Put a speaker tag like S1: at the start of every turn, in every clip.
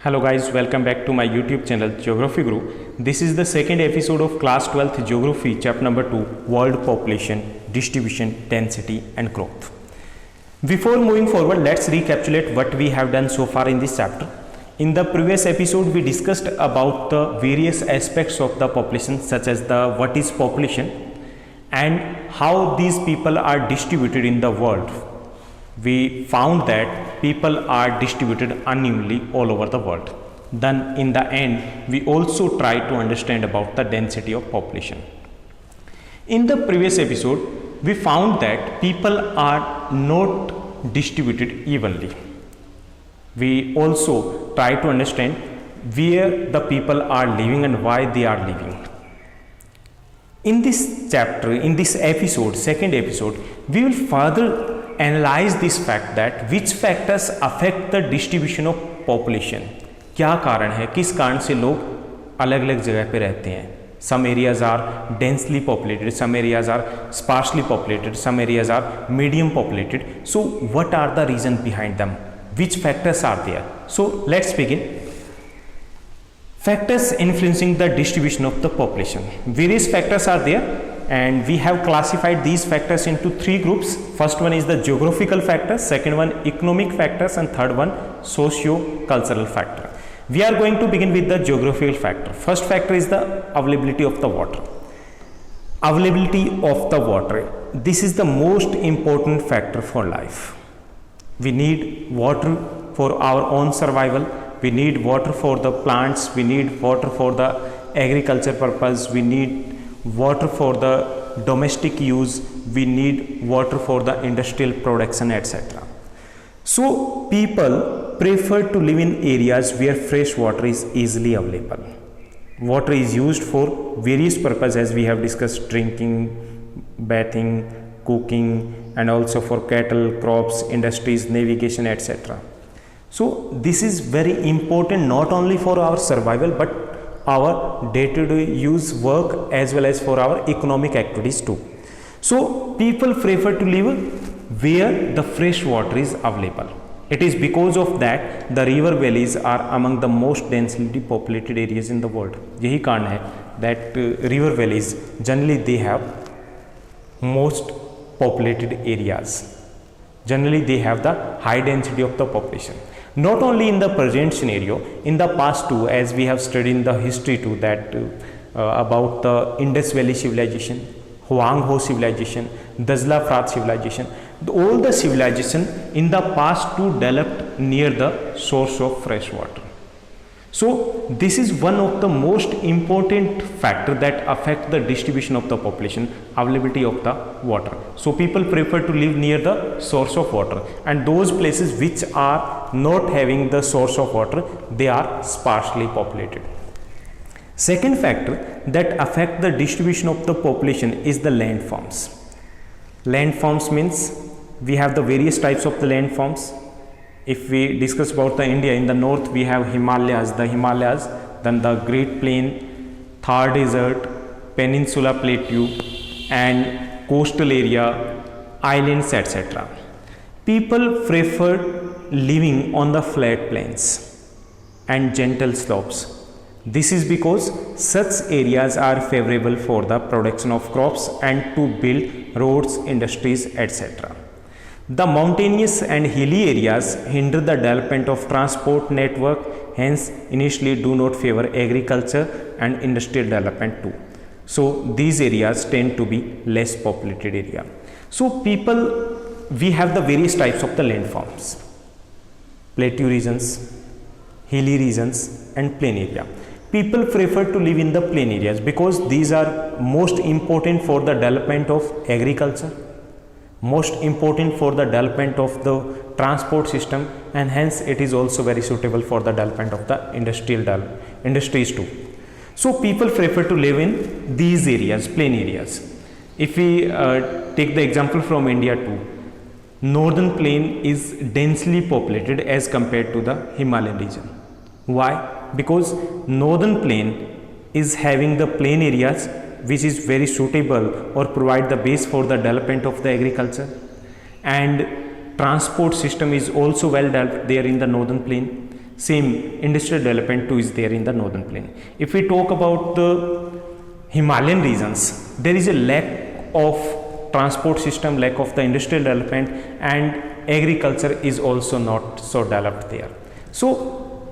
S1: Hello guys, welcome back to my YouTube channel Geography Guru. This is the second episode of class 12th Geography chapter number 2, World Population, Distribution, Density and Growth. Before moving forward, let's recapitulate what we have done so far in this chapter. In the previous episode, we discussed about the various aspects of the population, such as the what is population and how these people are distributed in the world. We found that people are distributed unevenly all over the world. Then in the end, we also tried to understand about the density of population. In the previous episode, we found that people are not distributed evenly. We also try to understand where the people are living and why they are living. In this chapter, in this episode, second episode, we will further analyze this fact that which factors affect the distribution of population. क्या कारण है, किस कारण से लोग अलग अलग जगह पे रहते हैं. Some areas are densely populated, some areas are sparsely populated, some areas are medium populated. So what are the reasons behind them? Which factors are there? So let's begin. Factors influencing the distribution of the population. Various factors are there and we have classified these factors into three groups. First one is the geographical factors, second one economic factors and third one socio-cultural factor. We are going to begin with the geographical factor. First factor is the availability of the water. Availability of the water. This is the most important factor for life. We need water for our own survival. We need water for the plants. We need water for the agriculture purpose. We need water for the domestic use. We need water for the industrial production, etc. So people prefer to live in areas where fresh water is easily available. Water is used for various purposes, as we have discussed: drinking, bathing, cooking, and also for cattle, crops, industries, navigation, etc. So this is very important not only for our survival but our day-to-day use work as well as for our economic activities too. So people prefer to live where the fresh water is available. It is because of that the river valleys are among the most densely populated areas in the world. यही कारण है that river valleys generally they have most populated areas. Generally they have the high density of the population. Not only in the present scenario, in the past too, as we have studied in the history too, that about the Indus Valley civilization, Hoang Ho civilization, Dazla Frat civilization, all the civilization in the past too developed near the source of fresh water. So this is one of the most important factor that affect the distribution of the population, availability of the water. So people prefer to live near the source of water, and those places which are not having the source of water, they are sparsely populated. Second factor that affect the distribution of the population is the landforms. Landforms means we have the various types of the landforms. If we discuss about the India, in the north we have Himalayas, then the Great Plain, Thar Desert, Peninsula Plateau and coastal area, islands, etc. People prefer living on the flat plains and gentle slopes. This is because such areas are favorable for the production of crops and to build roads, industries, etc. The mountainous and hilly areas hinder the development of transport network, hence initially do not favor agriculture and industrial development too. So these areas tend to be less populated area. So we have the various types of the landforms: plateau regions, hilly regions and plain area. People prefer to live in the plain areas because these are most important for the development of agriculture, most important for the development of the transport system, and hence it is also very suitable for the development of the industries too. So people prefer to live in these areas, plain areas. If we take the example from India too, northern plain is densely populated as compared to the Himalayan region. Why? Because northern plain is having the plain areas which is very suitable or provide the base for the development of the agriculture, and transport system is also well developed there in the northern plain. same industrial development too is there in the northern plain. If we talk about the Himalayan regions, there is a lack of transport system, lack of the industrial development, and agriculture is also not so developed there. So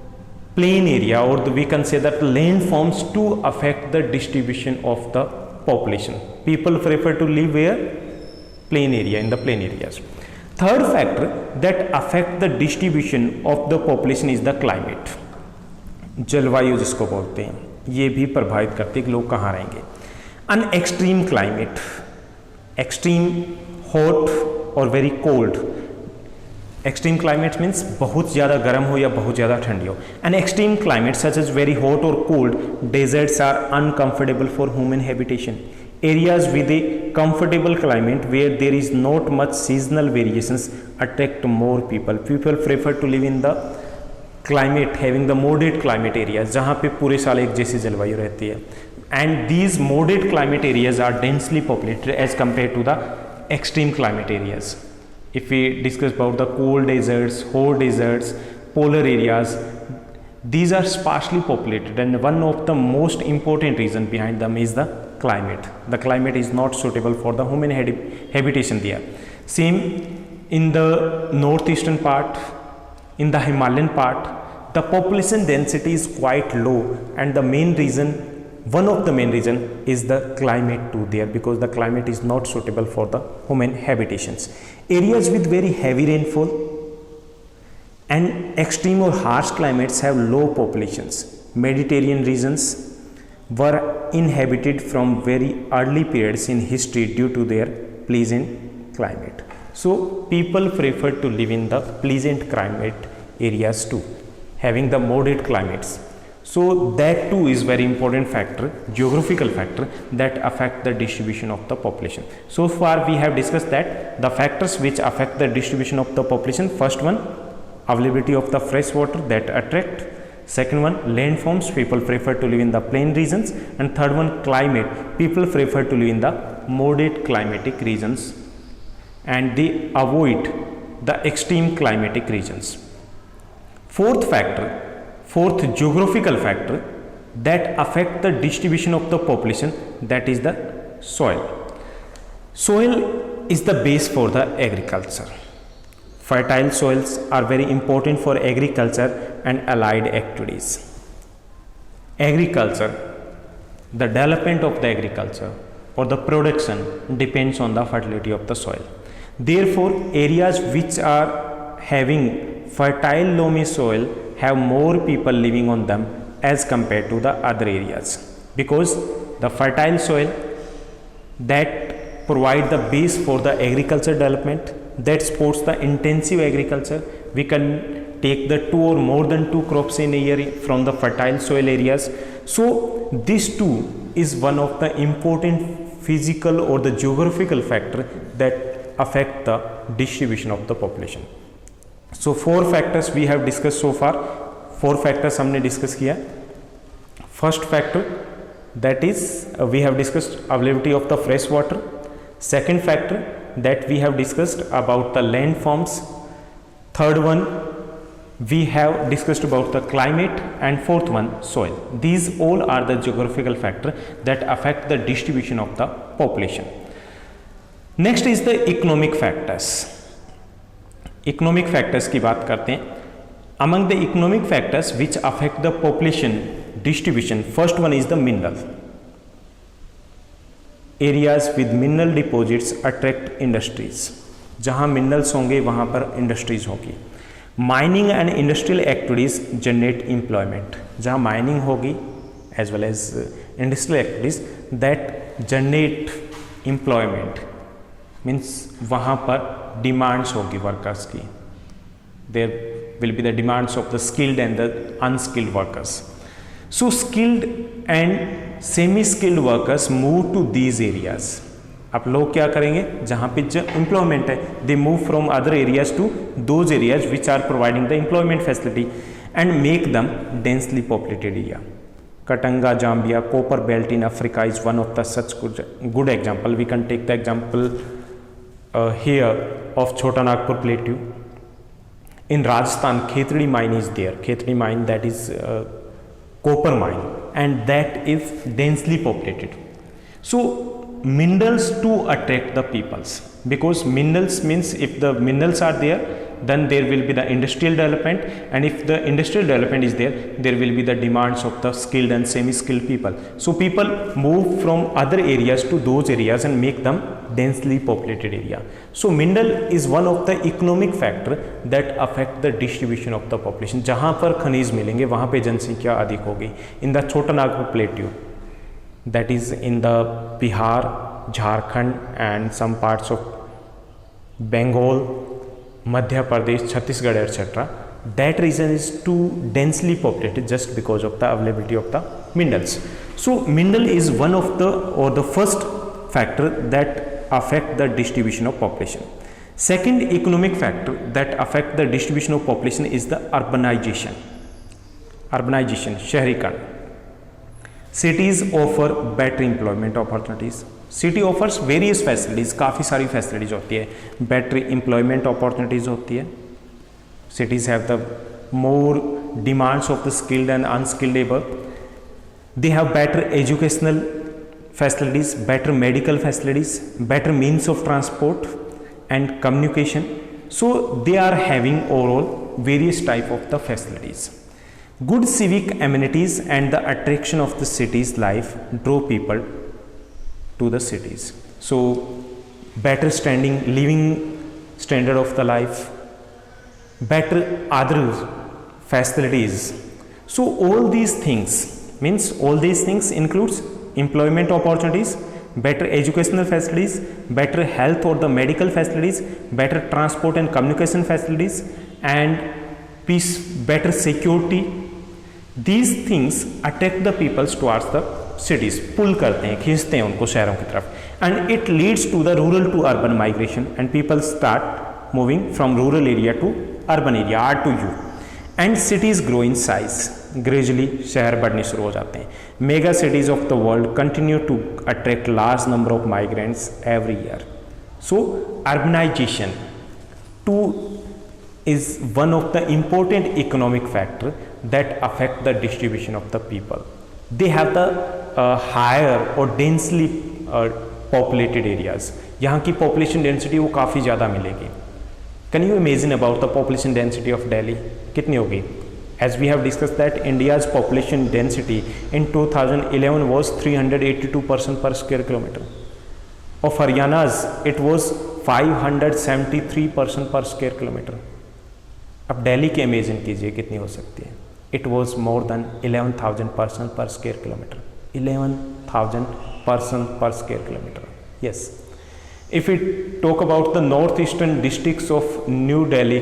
S1: plain area, or we can say that landforms to affect the distribution of the population. People prefer to live where? Plain area, in the plain areas. Third factor that affect the distribution of the population is the climate. जलवायु जिसको बोलते हैं, ये भी प्रभावित करती है कि लोग कहाँ रहेंगे. An extreme climate, extreme hot or very cold. Extreme climate means बहुत ज़्यादा गर्म हो या बहुत ज़्यादा ठंडी हो. An extreme climate such as very hot or cold, deserts are uncomfortable for human habitation. Areas with a comfortable climate where there is not much seasonal variations attract more people. People prefer to live in the climate having the moderate climate areas, जहाँ पे पूरे साल एक जैसी जलवायु रहती है. And these moderate climate areas are densely populated as compared to the extreme climate areas. If we discuss about the cold deserts, hot deserts, polar areas, these are sparsely populated, and one of the most important reason behind them is the climate. The climate is not suitable for the human habitation there. Same in the northeastern part, in the Himalayan part, the population density is quite low, and the main reason, one of the main reason is the climate too there, because the climate is not suitable for the human habitations. Areas with very heavy rainfall and extreme or harsh climates have low populations. Mediterranean regions were inhabited from very early periods in history due to their pleasant climate. So people prefer to live in the pleasant climate areas too, having the moderate climates. So that too is very important factor, geographical factor, that affect the distribution of the population. So far we have discussed that the factors which affect the distribution of the population. First one, availability of the fresh water that attract. Second one, landforms, people prefer to live in the plain regions. And third one, climate, people prefer to live in the moderate climatic regions and they avoid the extreme climatic regions. Fourth factor, fourth geographical factor that affect the distribution of the population, that is the soil. Soil is the base for the agriculture. Fertile soils are very important for agriculture and allied activities. Agriculture, the development of the agriculture or the production depends on the fertility of the soil. Therefore, areas which are having fertile loamy soil have more people living on them as compared to the other areas, because the fertile soil that provide the base for the agriculture development, that supports the intensive agriculture. We can take the 2 or more than 2 crops in a year from the fertile soil areas. So this too is one of the important physical or the geographical factor that affect the distribution of the population. So 4 factors we have discussed so far. 4 factors हमने discuss किया. First factor, that is we have discussed availability of the fresh water. Second factor, that we have discussed about the landforms. Third one, we have discussed about the climate, and fourth one, soil. These all are the geographical factors that affect the distribution of the population. Next is the economic factors. Economic factors की बात करते हैं. Among the economic factors which affect the population distribution, first one is the mineral. Areas with mineral deposits attract industries. जहाँ minerals होंगे वहाँ पर industries होगी. Mining and industrial activities generate employment. जहाँ mining होगी as well as industrial activities that generate employment, means वहाँ पर demands होगी workers की. There will be the demands of the skilled and the unskilled workers. So skilled and semi-skilled workers move to these areas. अब लोग क्या करेंगे, जहाँ पे employment है, they move from other areas to those areas which are providing the employment facility and make them densely populated area. Katanga, Zambia, copper belt in Africa is one of the such good example. We can take the example here of Chota Nagpur Plateau. In Rajasthan, Khetri mine is there. Khetri mine, that is copper mine, and that is densely populated. So minerals to attract the peoples, because minerals means if the minerals are there, then there will be the industrial development, and if the industrial development is there, there will be the demands of the skilled and semi-skilled people. So people move from other areas to those areas and make them densely populated area. So mineral is one of the economic factor that affect the distribution of the population. जहाँ पर खनिज मिलेंगे वहाँ पे जनसंख्या अधिक होगी. In the Chota Nagpur plateau, that is in the Bihar, Jharkhand and some parts of Bengal, Madhya Pradesh, Chhattisgarh, etc. That region is too densely populated just because of the availability of the minerals. So mineral is one of the or the first factor that affect the distribution of population. Second economic factor that affect the distribution of population is the urbanization. Urbanization, शहरीकरण. Cities offer better employment opportunities. City offers various facilities, काफ़ी सारी facilities होती है. Better employment opportunities होती है. Cities have the more demands of the skilled and unskilled labour. They have better educational facilities, better medical facilities, better means of transport and communication. So they are having overall various type of the facilities. Good civic amenities and the attraction of the city's life draw people to the cities. So better standing living standard of the life, better other facilities. So all these things includes employment opportunities, better educational facilities, better health or the medical facilities, better transport and communication facilities, and peace, better security. These things attract the peoples towards the cities, pull करते हैं, खींचते हैं उनको शहरों की तरफ, and it leads to the rural to urban migration, and people start moving from rural area to urban area, R to U, and cities grow in size. Gradually शहर बढ़ने शुरू हो जाते हैं. Mega cities of the world continue to attract large number of migrants every year. So urbanization too is one of the important economic factor that affect the distribution of the people. They have the higher or densely populated areas. यहाँ की population density वो काफ़ी ज़्यादा मिलेगी. Can you imagine about the population density of Delhi? कितनी होगी? As we have discussed that India's population density in 2011 was 382 person per square kilometer. Of Haryana's it was 573 person per square kilometer. अब दिल्ली की imagine कीजिए कितनी हो सकती है. It was more than 11,000 person per square kilometer. 11,000 person per square kilometer. Yes. If we talk about the northeastern districts of New Delhi,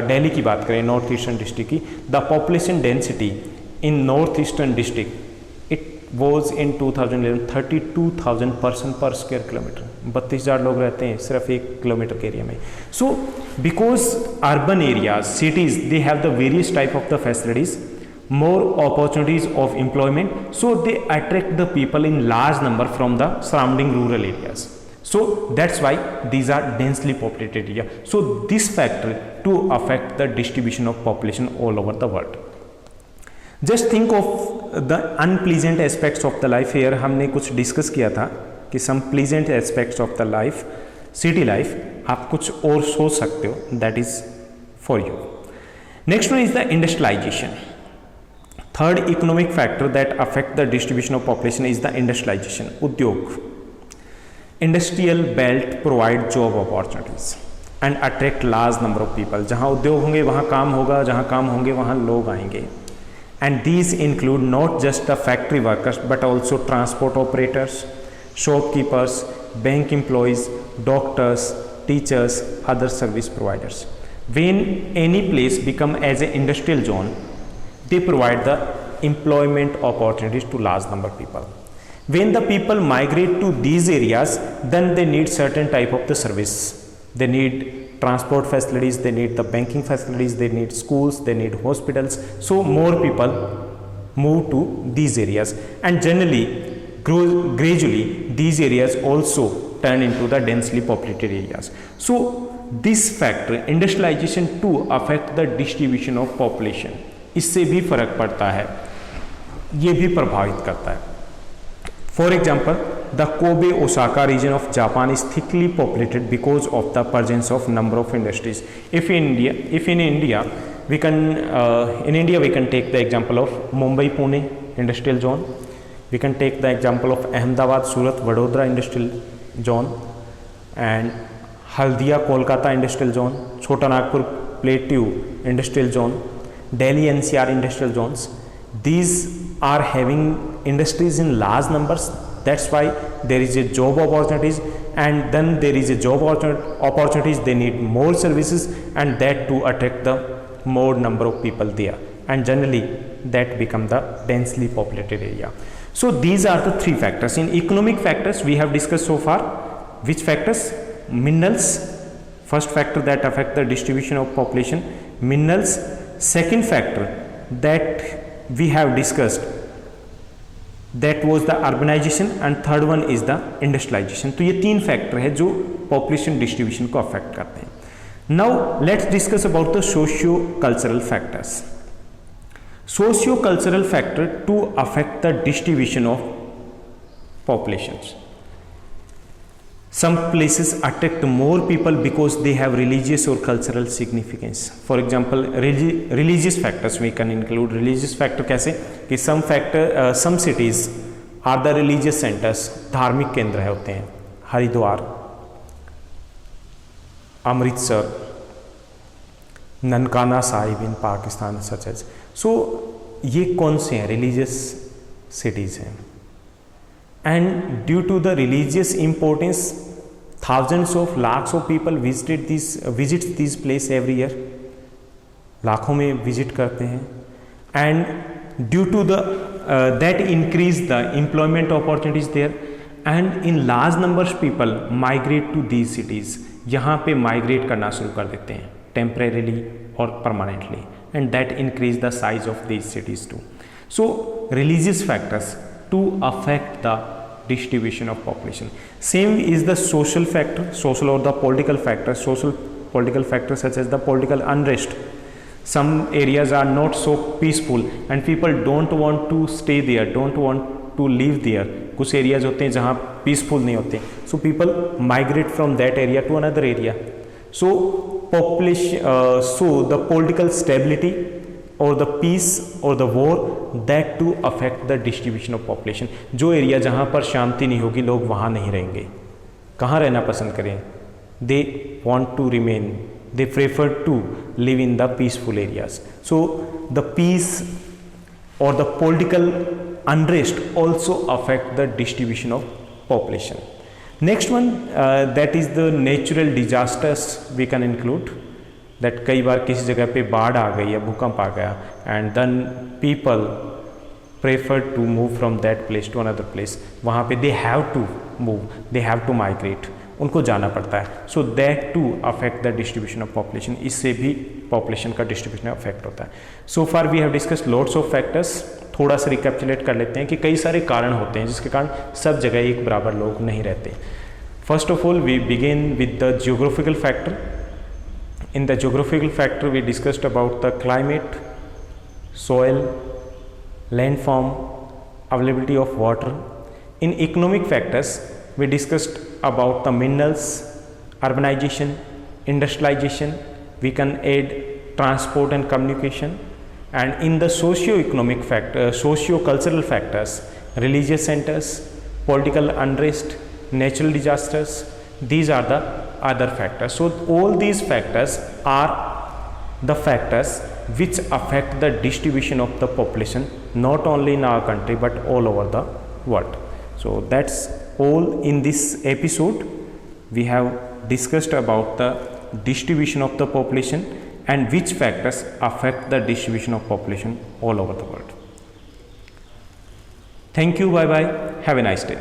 S1: Delhi की बात करें northeastern district की, the population density in northeastern district, it was in 2011 32,000 person per square kilometer. 32,000 लोग रहते हैं सिर्फ 1 kilometre के area में. So because urban areas, cities, they have the various type of the facilities, more opportunities of employment, so they attract the people in large number from the surrounding rural areas. So that's why these are densely populated area. So this factor to affect the distribution of population all over the world. Just think of the unpleasant aspects of the life. Here हमने कुछ discuss किया था कि some pleasant aspects of the life, city life, आप कुछ और सोच सकते हो, that is for you. Next one is the industrialization. Third economic factor that affect the distribution of population is the industrialization. उद्योग. Industrial belt provide job opportunities and attract large number of people. जहाँ उद्योग होंगे वहाँ काम होगा, जहाँ काम होंगे वहाँ लोग आएंगे. And these include not just the factory workers but also transport operators, shopkeepers, bank employees, doctors, teachers, other service providers. When any place become as an industrial zone, they provide the employment opportunities to large number of people. When the people migrate to these areas, then they need certain type of the service. They need transport facilities, they need the banking facilities, they need schools, they need hospitals. So more people move to these areas, and generally gradually these areas also turn into the densely populated areas. So this factor industrialisation to affect the distribution of population, इससे भी फर्क पड़ता है, ये भी प्रभावित करता है। For example, the Kobe Osaka region of Japan is thickly populated because of the presence of number of industries. If in India we can take the example of Mumbai Pune industrial zone. We can take the example of Ahmedabad Surat Vadodara industrial zone and Haldia Kolkata industrial zone, Chota Nagpur Plateau industrial zone, Delhi NCR industrial zones. These are having industries in large numbers. That's why there is a job opportunities, and then there is a job opportunities, they need more services, and that to attract the more number of people there, and generally that become the densely populated area. So these are the three factors. In economic factors we have discussed so far. Which factors? Minerals, first factor that affect the distribution of population, minerals. Second factor that we have discussed, that was the urbanization, and third one is the industrialization. तो ये तीन factor है जो population distribution को affect करते हैं। Now let's discuss about the socio cultural factors. Socio cultural factor to affect the distribution of populations. Some places attract more people because they have religious or cultural significance. For example, religious factors we can include. Religious factor कैसे कि some cities are the religious centers, धार्मिक केंद्र होते हैं, हरिद्वार, अमृतसर, ननकाना साहिब इन Pakistan such as. So ये कौन से हैं? religious cities हैं, and due to the religious importance thousands of lakhs of people visits these place every year, लाखों में विजिट करते हैं, and due to the that increase the employment opportunities there, and in large numbers people migrate to these cities, यहाँ पे migrate करना शुरू कर देते हैं temporarily or permanently, and that increase the size of these cities too. So religious factors to affect the distribution of population. Same is the social factor, social or the political factor. Social political factors such as the political unrest. Some areas are not so peaceful and people don't want to stay there, don't want to live there. कुछ areas होते हैं जहाँ peaceful नहीं होते, so people migrate from that area to another area. So the political stability or the peace or the war, that to affect the distribution of population. जो area जहाँ पर शांति नहीं होगी, लोग वहाँ नहीं रहेंगे, कहाँ रहना पसंद करें? They want to remain, they prefer to live in the peaceful areas. So the peace or the political unrest also affect the distribution of population. Next one, that is the natural disasters we can include. that कई बार किसी जगह पे बाढ़ आ गई या भूकंप आ गया, and then people prefer to move from that place to another place, वहाँ पे they have to move, they have to migrate, उनको जाना पड़ता है. So that to affect the distribution of population, इससे भी पॉपुलेशन का डिस्ट्रीब्यूशन अफेक्ट होता है. So far we have discuss lots of factors. थोड़ा सा रिकैप्चुलेट कर लेते हैं कि कई सारे कारण होते हैं जिसके कारण सब जगह एक बराबर लोग नहीं रहते. First of all we begin with the geographical factor. In the geographical factor we discussed about the climate, soil, landform, availability of water. In economic factors we discussed about the minerals, urbanization, industrialization, we can add transport and communication. And in the socio-economic factor, socio-cultural factors, religious centers, political unrest, natural disasters, these are the other factors. So all these factors are the factors which affect the distribution of the population, not only in our country but all over the world. So that's all in this episode. We have discussed about the distribution of the population and which factors affect the distribution of population all over the world. Thank you, bye bye, have a nice day.